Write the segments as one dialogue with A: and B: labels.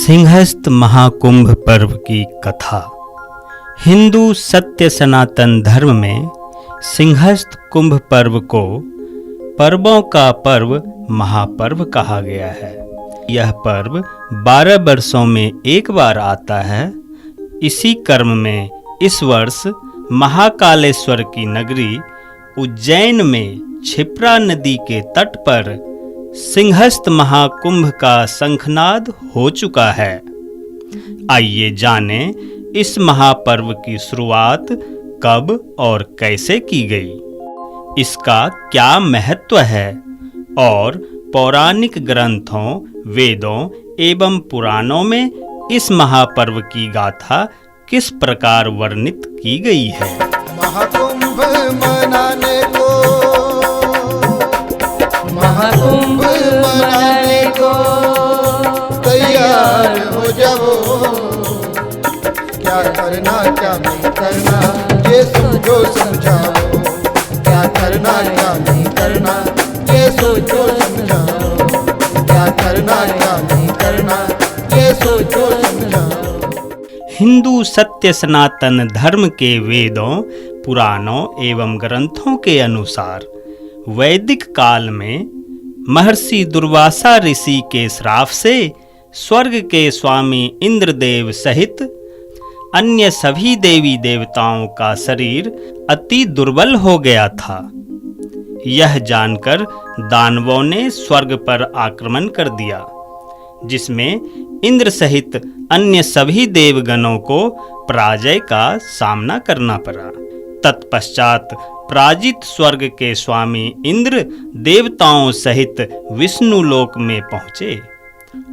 A: सिंहस्थ महाकुंभ पर्व की कथा। हिंदू सत्य सनातन धर्म में सिंहस्थ कुंभ पर्व को पर्वों का पर्व महापर्व कहा गया है। यह पर्व 12 वर्षों में एक बार आता है। इसी क्रम में इस वर्ष महाकालेश्वर की नगरी उज्जैन में क्षिप्रा नदी के तट पर सिंहस्थ महाकुंभ का शंखनाद हो चुका है। आइए जानें इस महापर्व की शुरुआत कब और कैसे की गई, इसका क्या महत्व है और पौराणिक ग्रंथों, वेदों एवं पुराणों में इस महापर्व की गाथा किस प्रकार वर्णित की गई है।
B: महाकुंभ मनाने को, महाकुंभ मनाने को तैयार हो जाओ। क्या करना क्या नहीं करना ये सोचो समझाओ। क्या करना क्या नहीं करना ये सोचो समझाओ। क्या करना क्या नहीं करना ये सोचो समझाओ।
A: हिंदू सत्य सनातन धर्म के वेदों, पुराणों एवं ग्रंथों के अनुसार वैदिक काल में महर्षि दुर्वासा ऋषि के श्राप से स्वर्ग के स्वामी इंद्रदेव सहित अन्य सभी देवी देवताओं का शरीर अति दुर्बल हो गया था। यह जानकर दानवों ने स्वर्ग पर आक्रमण कर दिया, जिसमें इंद्र सहित अन्य सभी देवगणों को पराजय का सामना करना पड़ा। तत्पश्चात पराजित स्वर्ग के स्वामी इंद्र देवताओं सहित विष्णु लोक में पहुँचे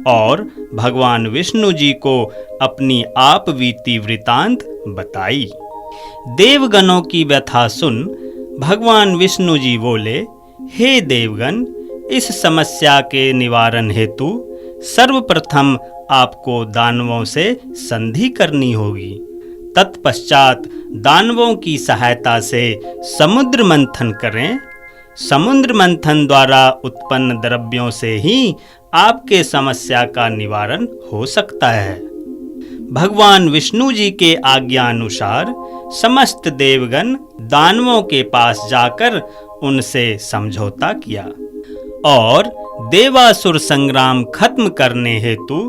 A: और भगवान विष्णु जी को अपनी आप बीती वृतांत बताई। देवगणों की व्यथा सुन भगवान विष्णु जी बोले, हे देवगण, इस समस्या के निवारण हेतु सर्वप्रथम आपको दानवों से संधि करनी होगी। तत्पश्चात दानवों की सहायता से समुद्र मंथन करें। समुद्र मंथन द्वारा उत्पन्न द्रव्यों से ही आपके समस्या का निवारण हो सकता है। भगवान विष्णु जी के आज्ञा अनुसार समस्त देवगण दानवों के पास जाकर उनसे समझौता किया और देवासुर संग्राम खत्म करने हेतु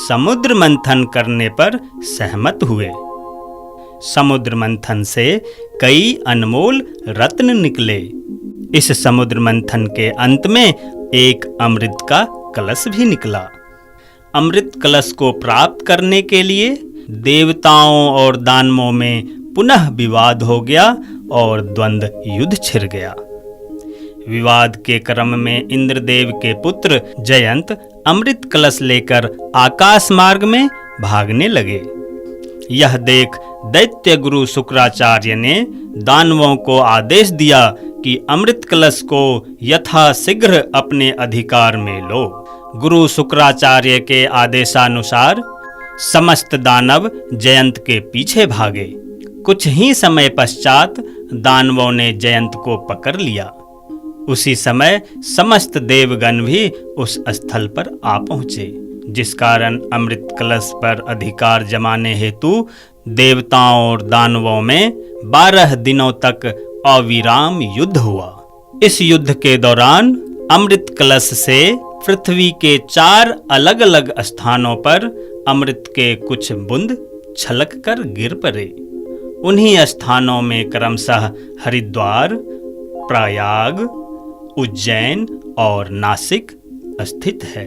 A: समुद्र मंथन करने पर सहमत हुए। समुद्र मंथन से कई अनमोल रत्न निकले। इस समुद्र मंथन के अंत में एक अमृत का कलश भी निकला। अमृत कलश को प्राप्त करने के लिए देवताओं और दानवों में पुनः विवाद हो गया और द्वंद्व युद्ध छिड़ गया। विवाद के क्रम में इंद्रदेव के पुत्र जयंत अमृत कलश लेकर आकाश मार्ग में भागने लगे। यह देख दैत्य गुरु शुक्राचार्य ने दानवों को आदेश दिया कि अमृत कलश को यथाशीघ्र अपने अधिकार में लो। गुरु शुक्राचार्य के आदेशानुसार समस्त दानव जयंत के पीछे भागे। कुछ ही समय पश्चात दानवों ने जयंत को पकड़ लिया। उसी समय समस्त देवगण भी उस स्थल पर आ पहुंचे, जिस कारण अमृत कलश पर अधिकार जमाने हेतु देवताओं और दानवों में 12 दिनों तक अविराम युद्ध हुआ। इस युद्ध के दौरान अमृत कलश से पृथ्वी के 4 अलग अलग स्थानों पर अमृत के कुछ बूंद छलक कर गिर पड़े। उन्हीं स्थानों में क्रमशः हरिद्वार, प्रयाग, उज्जैन और नासिक स्थित है।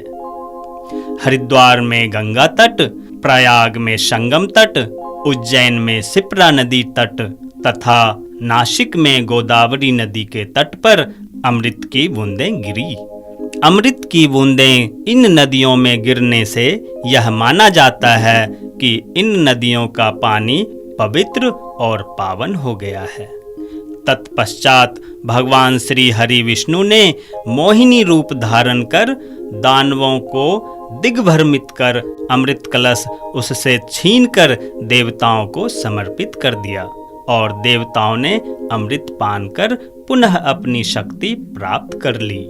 A: हरिद्वार में गंगा तट, प्रयाग में संगम तट, उज्जैन में क्षिप्रा नदी तट तथा नासिक में गोदावरी नदी के तट पर अमृत की बूंदें गिरी। अमृत की बूंदें इन नदियों में गिरने से यह माना जाता है कि इन नदियों का पानी पवित्र और पावन हो गया है। तत्पश्चात भगवान श्री हरि विष्णु ने मोहिनी रूप धारण कर दानवों को दिग्भ्रमित कर अमृत कलश उससे छीनकर देवताओं को समर्पित कर दिया और देवताओं ने अमृत पान कर पुनः अपनी शक्ति प्राप्त कर ली।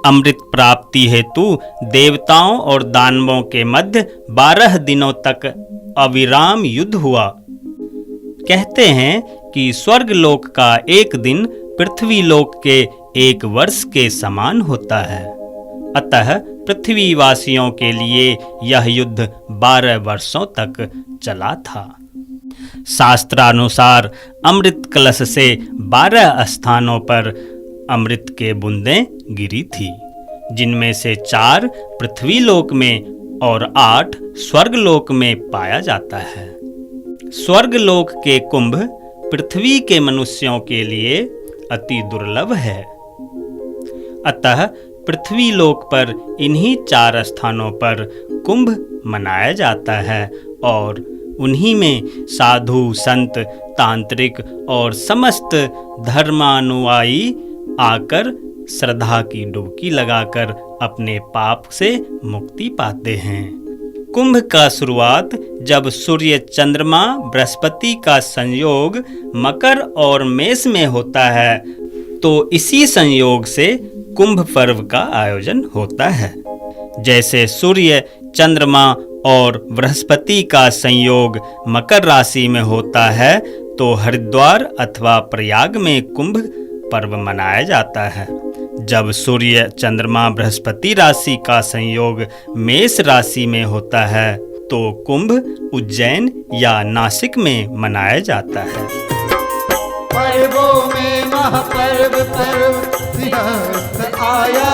A: अमृत प्राप्ति हेतु देवताओं और दानवों के मध्य 12 दिनों तक अविराम युद्ध हुआ। कहते हैं कि स्वर्गलोक का एक दिन पृथ्वी लोक के 1 वर्ष के समान होता है। अतः पृथ्वीवासियों के लिए यह युद्ध 12 वर्षों तक चला था। शास्त्रानुसार अमृत कलश से 12 स्थानों पर अमृत के बूंदें गिरी थी, जिनमें से 4 पृथ्वी लोक में और 8 स्वर्गलोक में पाया जाता है। स्वर्गलोक के कुंभ पृथ्वी के मनुष्यों के लिए अति दुर्लभ है। अतः पृथ्वी लोक पर इन्हीं 4 स्थानों पर कुंभ मनाया जाता है और उन्हीं में साधु, संत, तांत्रिक और समस्त धर्मानुयायी आकर श्रद्धा की डुबकी लगाकर अपने पाप से मुक्ति पाते हैं। कुंभ का शुरुआत जब सूर्य, चंद्रमा, बृहस्पति का संयोग मकर और मेष में होता है, तो इसी संयोग से कुंभ पर्व का आयोजन होता है। जैसे सूर्य, चंद्रमा और बृहस्पति का संयोग मकर राशि में होता है, तो हरिद्वार अथवा प्रयाग में कुंभ पर्व मनाया जाता है। जब सूर्य, चंद्रमा, बृहस्पति राशि का संयोग मेष राशि में होता है, तो कुंभ उज्जैन या नासिक में मनाया जाता है।
B: पर्वों में महापर्व पर्व सिंहस्थ आया,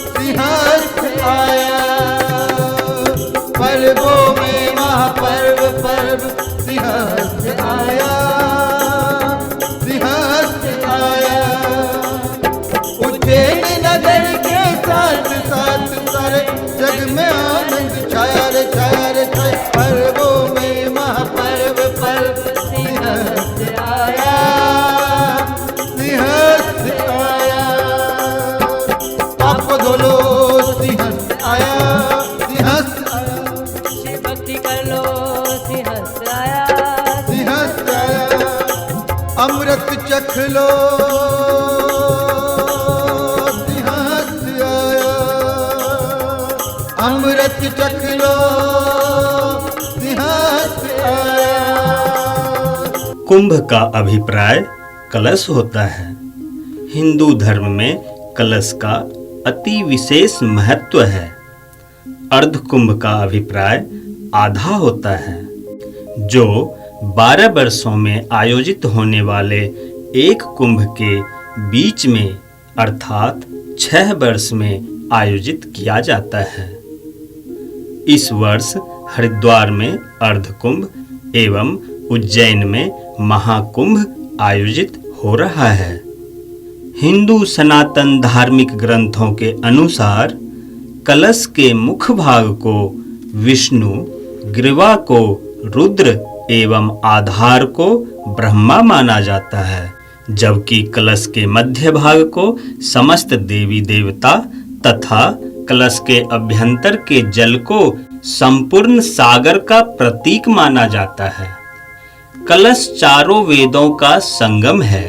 B: सिंहस्थ आया। पर्वों में महापर्व पर्व सिंहस्थ आया, सिंहस्थ आया। उज्जैन नगर के साथ साथ सारे जग में आनंद छाया रे छाया रे छाया। पर्वों में महापर्व पर्व सिंहस्थ आया, सिंहस्थ आया। आपको धोलो सिंहस्थ आया, सिंहस्थ आया।
C: शिव भक्ति कर लो, सिंहस्थ आया,
B: सिंहस्थ आया। अमृत चख लो, सिंहस्थ आया। अमृत चख लो, सिंहस्थ आया।
A: कुंभ का अभिप्राय कलश होता है। हिंदू धर्म में कलश का अति विशेष महत्व है। अर्ध कुंभ का अभिप्राय आधा होता है, जो 12 वर्षों में आयोजित होने वाले एक कुंभ के बीच में अर्थात 6 वर्ष में आयोजित किया जाता है। इस वर्ष हरिद्वार में अर्ध कुंभ एवं उज्जैन में महाकुंभ आयोजित हो रहा है। हिंदू सनातन धार्मिक ग्रंथों के अनुसार कलश के मुख भाग को विष्णु, ग्रीवा को रुद्र एवं आधार को ब्रह्मा माना जाता है, जबकि कलश के मध्य भाग को समस्त देवी देवता तथा कलश के अभ्यंतर के जल को संपूर्ण सागर का प्रतीक माना जाता है। कलश चारों वेदों का संगम है,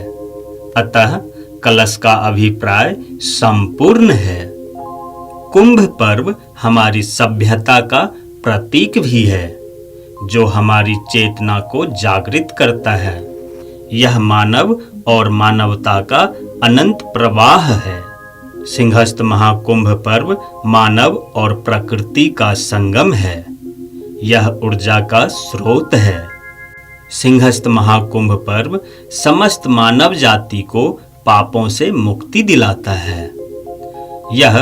A: अतः कलश का अभिप्राय संपूर्ण है। कुंभ पर्व हमारी सभ्यता का प्रतीक भी है, जो हमारी चेतना को जागृत करता है। यह मानव और मानवता का अनंत प्रवाह है। सिंहस्थ महाकुंभ पर्व मानव और प्रकृति का संगम है। यह ऊर्जा का स्रोत है। सिंहस्थ महाकुंभ पर्व समस्त मानव जाति को पापों से मुक्ति दिलाता है। यह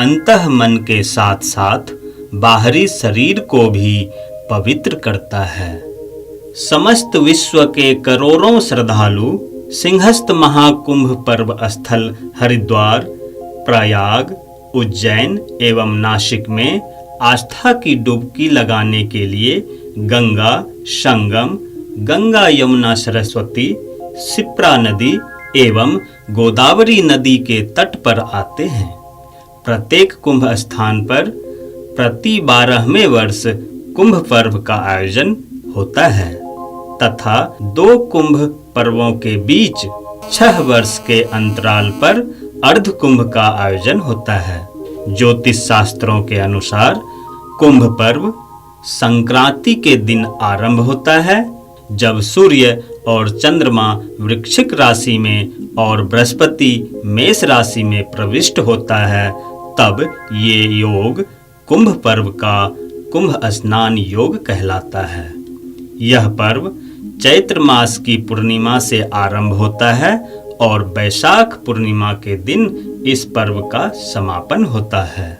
A: अंतः मन के साथ साथ बाहरी शरीर को भी पवित्र करता है। समस्त विश्व के करोड़ों श्रद्धालु सिंहस्थ महाकुंभ पर्व स्थल हरिद्वार, प्रयाग, उज्जैन एवं नासिक में आस्था की डुबकी लगाने के लिए गंगा, संगम, गंगा, यमुना, सरस्वती, शिप्रा नदी एवं गोदावरी नदी के तट पर आते हैं। प्रत्येक कुंभ स्थान पर प्रति 12वें वर्ष कुंभ पर्व का आयोजन होता है तथा 2 कुंभ पर्वों के बीच 6 वर्ष के अंतराल पर अर्ध कुंभ का आयोजन होता है। ज्योतिष शास्त्रों के अनुसार कुंभ पर्व संक्रांति के दिन आरंभ होता है, जब सूर्य और चंद्रमा वृश्चिक राशि में और बृहस्पति मेष राशि में प्रविष्ट होता है। तब ये योग कुंभ पर्व का कुंभ स्नान योग कहलाता है। यह पर्व चैत्र मास की पूर्णिमा से आरंभ होता है और वैशाख पूर्णिमा के दिन इस पर्व का समापन होता है।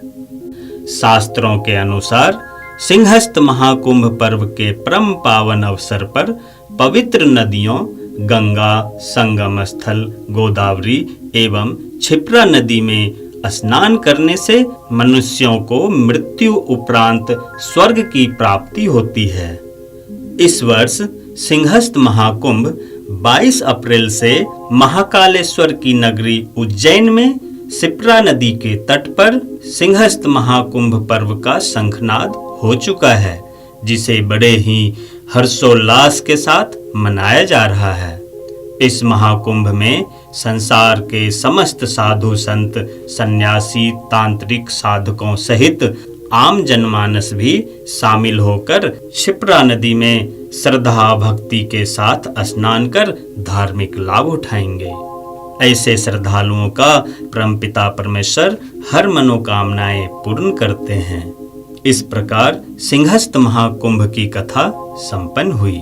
A: शास्त्रों के अनुसार सिंहस्थ महाकुंभ पर्व के परम पावन अवसर पर पवित्र नदियों गंगा, संगम स्थल, गोदावरी एवं क्षिप्रा नदी में स्नान करने से मनुष्यों को मृत्यु उपरांत स्वर्ग की प्राप्ति होती है। इस वर्ष सिंहस्थ महाकुंभ 22 अप्रैल से महाकालेश्वर की नगरी उज्जैन में क्षिप्रा नदी के तट पर सिंहस्थ महाकुंभ पर्व का शंखनाद हो चुका है, जिसे बड़े ही हर्षोल्लास के साथ मनाया जा रहा है। इस महाकुंभ में संसार के समस्त साधु संत, सन्यासी, तांत्रिक साधकों सहित आम जनमानस भी शामिल होकर क्षिप्रा नदी में श्रद्धा भक्ति के साथ स्नान कर धार्मिक लाभ उठाएंगे। ऐसे श्रद्धालुओं का परमपिता परमेश्वर हर मनोकामनाएं पूर्ण करते हैं। इस प्रकार सिंहस्थ महाकुंभ की कथा संपन्न हुई।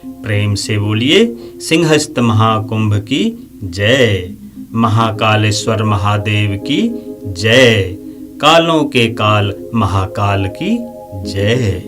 A: प्रेम से बोलिए सिंहस्थ महाकुंभ की जय। महाकालेश्वर महादेव की जय। कालों के काल महाकाल की जय।